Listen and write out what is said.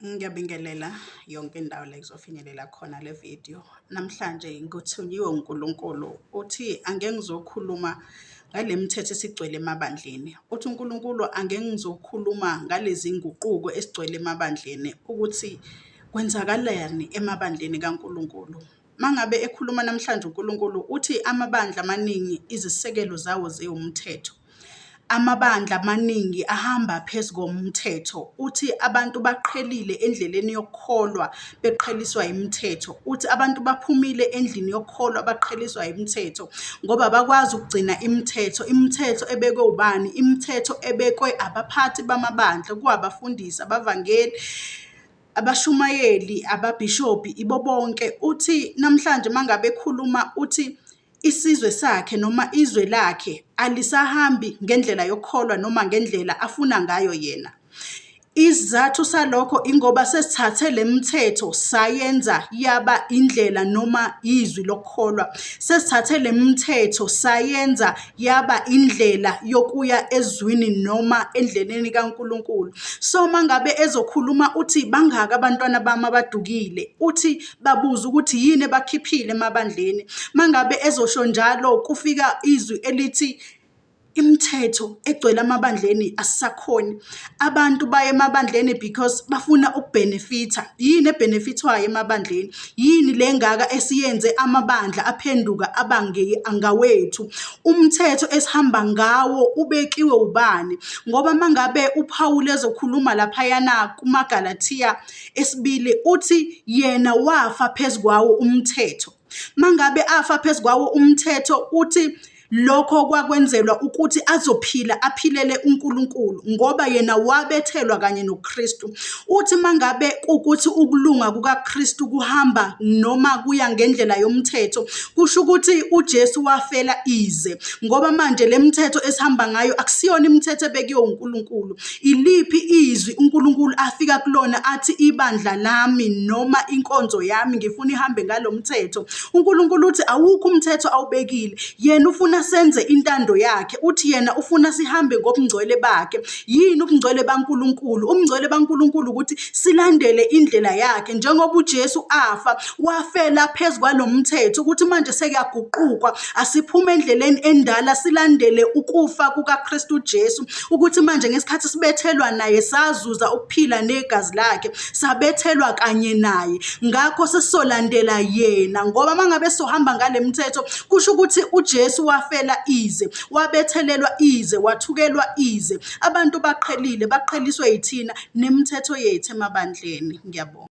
Ngiyabingelela yonke indawo la kuzofinyelela khona le video. Namhlanje ngithunyiwe uNkulunkulu uthi angeke ngizokhuluma ngale mithetho esigcwele emabandleni. Uthi uNkulunkulu angeke ngizokhuluma ngalezi nguquko esigcwele emabandleni ukuthi kwenzakalani emabandleni kaNkulunkulu. Mangabe ekhuluma namhlanje uNkulunkulu uthi amabandla amaningi izisekelo zawo ziwumthetho. Amabandla amaningi ahamba phezu komthetho. Uthi abantu baqhelile endleleni yokukholwa beqheliswa imithetho. Uthi abantu baphumile endlini yokukholwa baqheliswa imithetho ngoba bakwazi ukugcina imithetho ebekwe ubani, imithetho ebekwe abaphathi bamabandla, kuwabafundisi, abavangeli, abashumayeli, ababhishobhi, ibo bonke. Uthi namhlanje mangabe ekhuluma uthi isizwe sakhe noma izwe lakhe alisahambi ngendlela yokukholwa noma ngendlela afuna ngayo yena. Isizathu salokho ingoba sesithathe le mithetho sayenza yaba indlela noma izwi lokukholwa. Sesithathe le mithetho sayenza yaba indlela yokuya ezwini noma endleleni kaNkulunkulu. So mangabe ezokhuluma uthi bangaka abantwana bami abadukile, uthi babuza ukuthi yini ebakhiphile emabandleni. Mangabe ezosho njalo kufika izwi elithi imithetho egcwele amabandleni asisakhoni. Abantu baye emabandleni because bafuna ukubhenefitha. Yini ebhenefithwayo emabandleni? Yini le ngaka esiyenze amabandla aphenduka angawethu? Umthetho esihamba ngawo ubekiwe ubani? Ngoba mangabe uPaul ezokhuluma laphayana kumaGalathiya 2 uthi yena wafa phezu kwawo umthetho. Mangabe afa phezu kwawo umthetho uthi lokho kwakwenzelwa ukuthi azophila aphilele uNkulunkulu ngoba yena wabethelwa kanye noKristu. Uthi mangabe ukuthi ukulunga kukaKristu kuhamba noma kuya ngendlela yomthetho, kusho ukuthi uJesu wafela ize ngoba manje le mithetho esihamba ngayo akusiyona imithetho ebekiwe uNkulunkulu. Iliphi izwi uNkulunkulu afika kulona athi ibandla lami noma inkonzo yami ngifuna ihambe ngalomthetho? uNkulunkulu uthi awukho umthetho awubekile, yena ufuna senze intando yakhe. Uthi yena ufuna sihambe ngobungcwele bakhe. Yini ubungcwele baNkulunkulu? Ubungcwele baNkulunkulu ukuthi silandele indlela yakhe njengoba uJesu afa wafela phezu kwalomthetho ukuthi manje sekuyaguqukwa asiphume endleleni endala silandele ukufa kukaKristu Jesu, ukuthi manje ngesikhathi sibethelwa naye sazuza ukuphila negazi lakhe, sabethelwa kanye naye. Ngakho sesizolandela yena ngoba mangabe sohamba ngale mithetho kusho ukuthi uJesu wafela ize, wabethelelwa ize, wathukelwa ize. Abantu baqheliswe yithina nemithetho yethu emabandleni. Ngiyabonga.